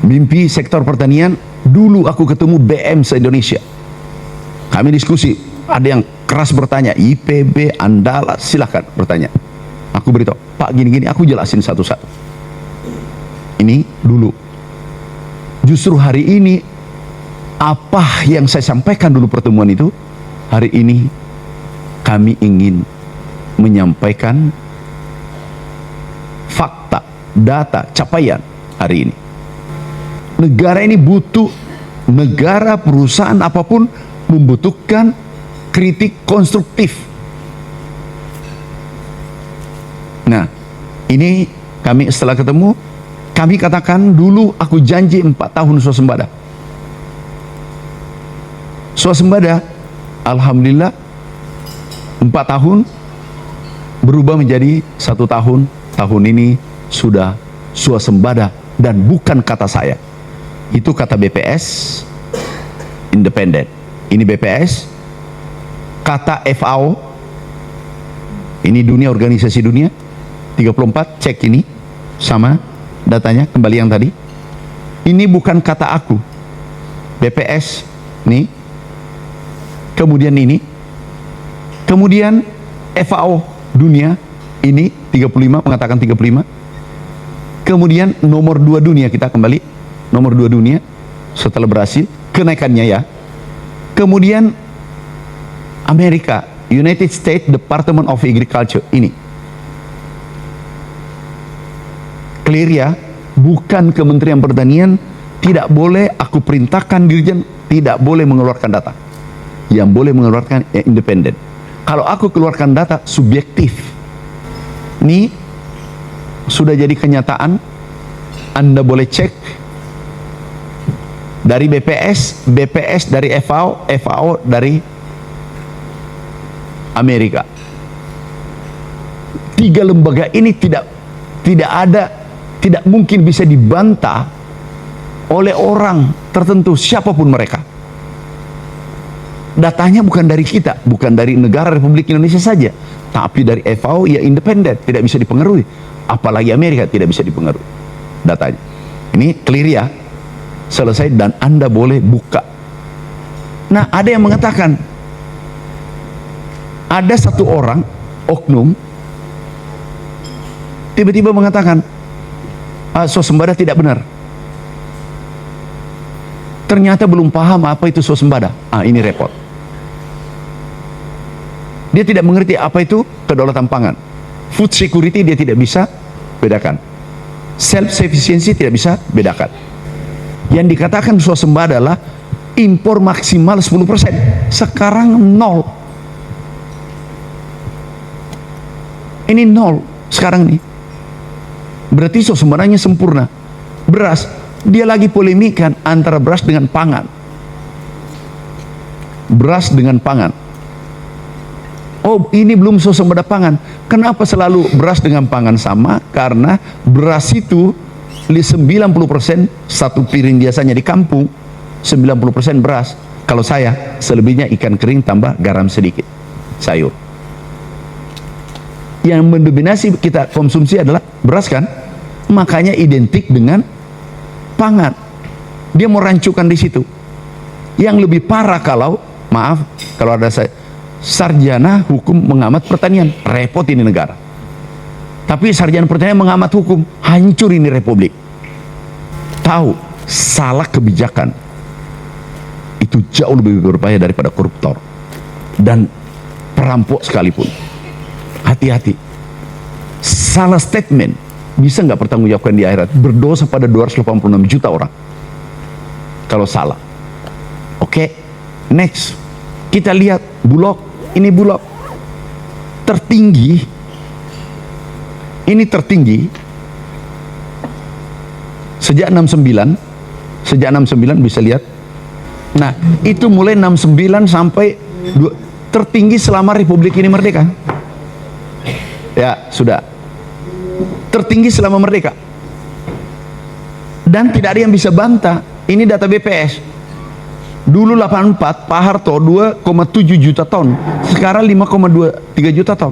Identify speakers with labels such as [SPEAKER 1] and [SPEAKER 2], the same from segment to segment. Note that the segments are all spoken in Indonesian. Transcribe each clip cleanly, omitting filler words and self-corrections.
[SPEAKER 1] Mimpi sektor pertanian, dulu aku ketemu BM se-Indonesia. Kami diskusi, ada yang keras bertanya, IPB, Andala, silahkan bertanya. Aku beritahu, Pak gini-gini, aku jelasin satu-satu. Ini dulu. Justru hari ini, apa yang saya sampaikan dulu pertemuan itu, hari ini kami ingin menyampaikan fakta, data, capaian hari ini. Negara ini butuh, negara, perusahaan apapun membutuhkan kritik konstruktif. Nah, ini kami setelah ketemu, kami katakan dulu aku janji 4 tahun swasembada. Swasembada, alhamdulillah 4 tahun berubah menjadi 1 tahun. Tahun ini sudah swasembada dan bukan kata saya. Itu kata BPS independen. Ini BPS, kata FAO, ini dunia, organisasi dunia 34, cek ini sama datanya kembali yang tadi. Ini bukan kata aku, BPS nih, kemudian ini, kemudian FAO dunia ini 35 mengatakan 35, kemudian nomor 2 dunia, kita kembali nomor 2 dunia setelah berhasil kenaikannya ya. Kemudian Amerika, United States Department of Agriculture, ini clear ya, bukan Kementerian Pertanian. Tidak boleh aku perintahkan dirjen, tidak boleh mengeluarkan data. Yang boleh mengeluarkan independen. Kalau aku keluarkan data subjektif, ini sudah jadi kenyataan. Anda boleh cek dari BPS, BPS dari FAO, FAO dari Amerika. 3 lembaga ini tidak ada, tidak mungkin bisa dibantah oleh orang tertentu siapapun mereka. Datanya bukan dari kita, bukan dari negara Republik Indonesia saja, tapi dari FAO ya independen, tidak bisa dipengaruhi. Apalagi Amerika tidak bisa dipengaruhi datanya. Ini clear ya, selesai dan Anda boleh buka. Nah, ada yang mengatakan, ada satu orang oknum tiba-tiba mengatakan swasembada tidak benar. Ternyata belum paham apa itu swasembada. Ini repot. Dia tidak mengerti apa itu kedaulatan pangan. Food security dia tidak bisa bedakan. Self sufficiency tidak bisa bedakan. Yang dikatakan swasembada adalah impor maksimal 10%. Sekarang 0. Ini 0 sekarang nih. Berarti swasembadanya sempurna. Beras, dia lagi polemikan antara beras dengan pangan. Beras dengan pangan. Oh, ini belum swasembada pangan. Kenapa selalu beras dengan pangan sama? Karena beras itu 90%, satu piring biasanya di kampung 90% beras. Kalau saya selebihnya ikan kering tambah garam sedikit, sayur. Yang mendominasi kita konsumsi adalah beras kan, makanya identik dengan pangan. Dia mau rancukan di situ. Yang lebih parah kalau, maaf kalau ada saya sarjana hukum mengamat pertanian, repot ini negara. Tapi sarjana pertanian mengamat hukum, hancur ini republik. Tahu salah kebijakan itu jauh lebih berbahaya daripada koruptor dan perampok sekalipun. Hati-hati. Salah statement bisa nggak pertanggungjawabkan di akhirat, berdosa pada 286 juta orang kalau salah. Oke, next kita lihat Bulog. Ini Bulog tertinggi, ini tertinggi sejak 69, sejak 69 bisa lihat. Nah, itu mulai 69 sampai tertinggi selama Republik ini merdeka. Ya, sudah. Tertinggi selama merdeka. Dan tidak ada yang bisa bantah. Ini data BPS. Dulu 84, Pak Harto 2,7 juta ton. Sekarang 5,23 juta ton.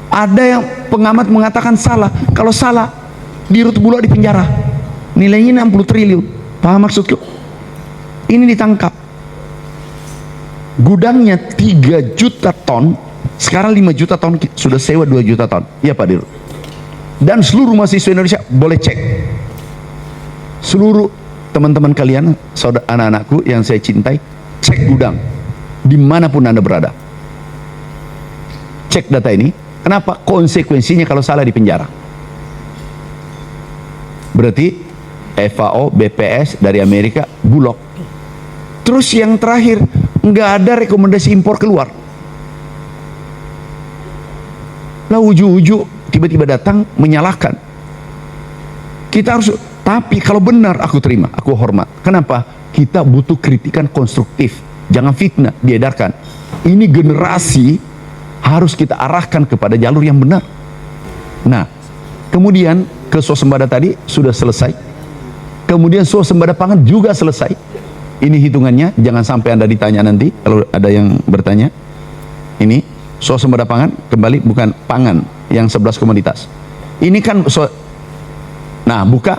[SPEAKER 1] Ada yang pengamat mengatakan salah. Kalau salah, dirut Bulog di penjara. Nilainya 60 triliun. Paham maksudku? Ini ditangkap. Gudangnya 3 juta ton, sekarang 5 juta ton, sudah sewa 2 juta ton. Ya Pak Dirut. Dan seluruh mahasiswa Indonesia boleh cek. Seluruh teman-teman kalian, saudara anak-anakku yang saya cintai, cek gudang dimanapun Anda berada. Cek data ini. Kenapa? Konsekuensinya kalau salah di penjara. Berarti FAO, BPS dari Amerika, Bulog. Terus yang terakhir, nggak ada rekomendasi impor keluar. Lah uju-uju tiba-tiba datang menyalahkan. Kita harus, tapi kalau benar aku terima, aku hormat. Kenapa? Kita butuh kritikan konstruktif. Jangan fitnah diedarkan. Ini generasi harus kita arahkan kepada jalur yang benar. Nah, kemudian ke swasembada tadi sudah selesai. Kemudian swasembada pangan juga selesai. Ini hitungannya, jangan sampai Anda ditanya nanti kalau ada yang bertanya. Ini swasembada pangan, kembali bukan pangan yang 11 komoditas. Ini kan nah, buka.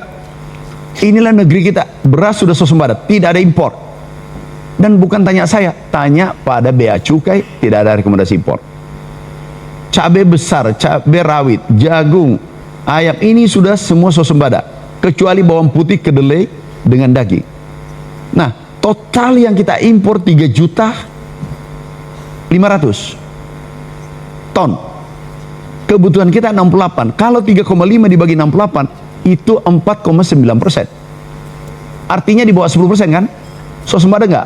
[SPEAKER 1] Inilah negeri kita, beras sudah swasembada, tidak ada impor. Dan bukan tanya saya, tanya pada bea cukai, tidak ada rekomendasi impor. Cabai besar, cabai rawit, jagung, ayam, ini sudah semua swasembada, kecuali bawang putih, kedelai dengan daging. Nah, total yang kita impor 3 juta 500 ton. Kebutuhan kita 68. Kalau 3,5 dibagi 68 itu 4,9%. Artinya di bawah 10% kan? Swasembada enggak?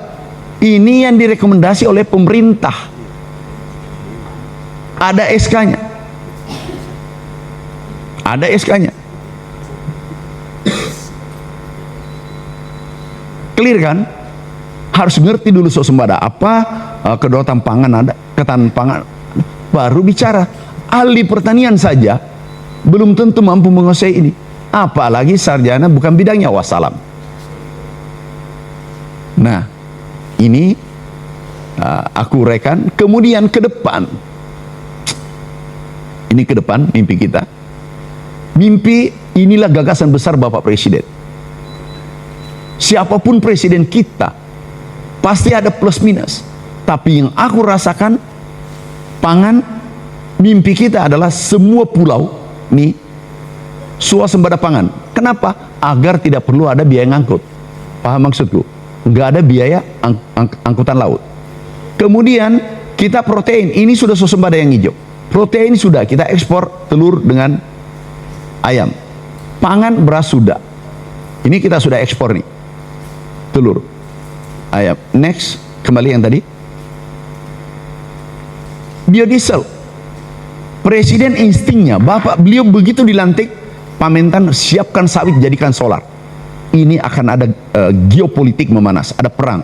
[SPEAKER 1] Ini yang direkomendasi oleh pemerintah. Ada SK-nya. Ada SK-nya. Clear kan? Harus ngerti dulu swasembada apa, kedaulatan pangan ada, ketahanan pangan, baru bicara. Ahli pertanian saja belum tentu mampu menguasai ini, apalagi sarjana bukan bidangnya, wassalam. Nah, ini aku uraikan. Kemudian ke depan, ini ke depan mimpi kita. Mimpi inilah gagasan besar Bapak Presiden. Siapapun presiden kita pasti ada plus minus, tapi yang aku rasakan pangan, mimpi kita adalah semua pulau nih swasembada pangan. Kenapa? Agar tidak perlu ada biaya ngangkut. Paham maksudku? Nggak ada biaya angkutan laut. Kemudian kita protein, ini sudah swasembada yang hijau. Protein sudah kita ekspor, telur dengan ayam. Pangan, beras sudah. Ini kita sudah ekspor nih, telur, ayam. Next, kembali yang tadi, biodiesel. Presiden instingnya, Bapak beliau begitu dilantik, Pamentan siapkan sawit jadikan solar. Ini akan ada geopolitik memanas, ada perang.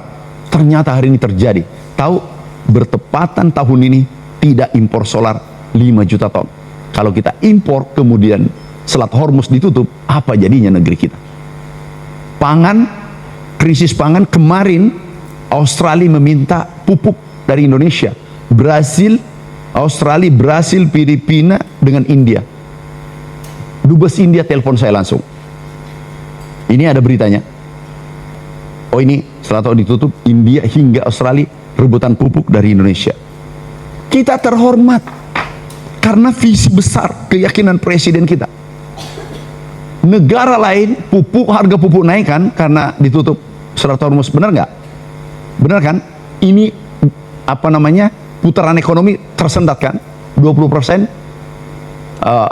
[SPEAKER 1] Ternyata hari ini terjadi. Tahu, bertepatan tahun ini tidak impor solar 5 juta ton. Kalau kita impor kemudian Selat Hormuz ditutup, apa jadinya negeri kita? Pangan, krisis pangan. Kemarin Australia meminta pupuk dari Indonesia. Australia, Brasil, Filipina dengan India. Dubes India telepon saya langsung. Ini ada beritanya. Oh, ini setelah tahu ditutup, India hingga Australia rebutan pupuk dari Indonesia. Kita terhormat karena visi besar, keyakinan presiden kita. Negara lain harga pupuk naik kan karena ditutup Selat Hormuz. Benar nggak? Benar kan? Ini apa namanya, putaran ekonomi tersendat kan? 20%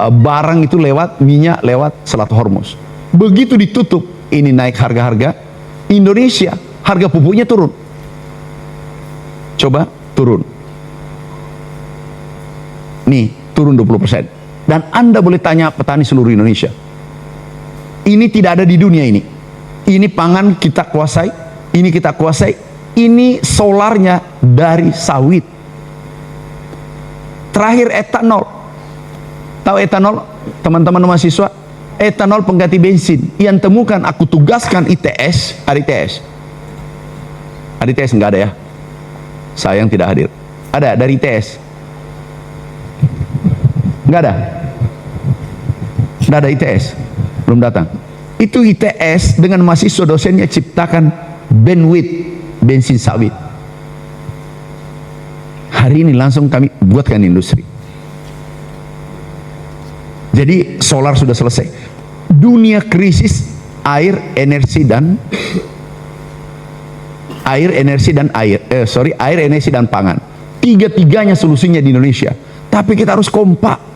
[SPEAKER 1] barang itu lewat minyak, lewat Selat Hormuz. Begitu ditutup, ini naik harga-harga. Indonesia harga pupuknya turun. Coba turun. Nih, turun 20%. Dan Anda boleh tanya petani seluruh Indonesia. Ini tidak ada di dunia ini. Ini pangan kita kuasai, ini kita kuasai, ini solarnya dari sawit. Terakhir etanol. Tahu etanol, teman-teman mahasiswa? Etanol pengganti bensin. Yang temukan, aku tugaskan ITS, ada ITS. Ada ITS nggak ada ya? Sayang tidak hadir. Ada dari ITS? Nggak ada. Nggak ada ITS. Belum datang. Itu ITS dengan mahasiswa dosennya ciptakan bandwidth bensin sawit. Hari ini langsung kami buatkan industri. Jadi solar sudah selesai. Dunia krisis air, energi dan air, energi dan pangan. Tiga-tiganya solusinya di Indonesia. Tapi kita harus kompak.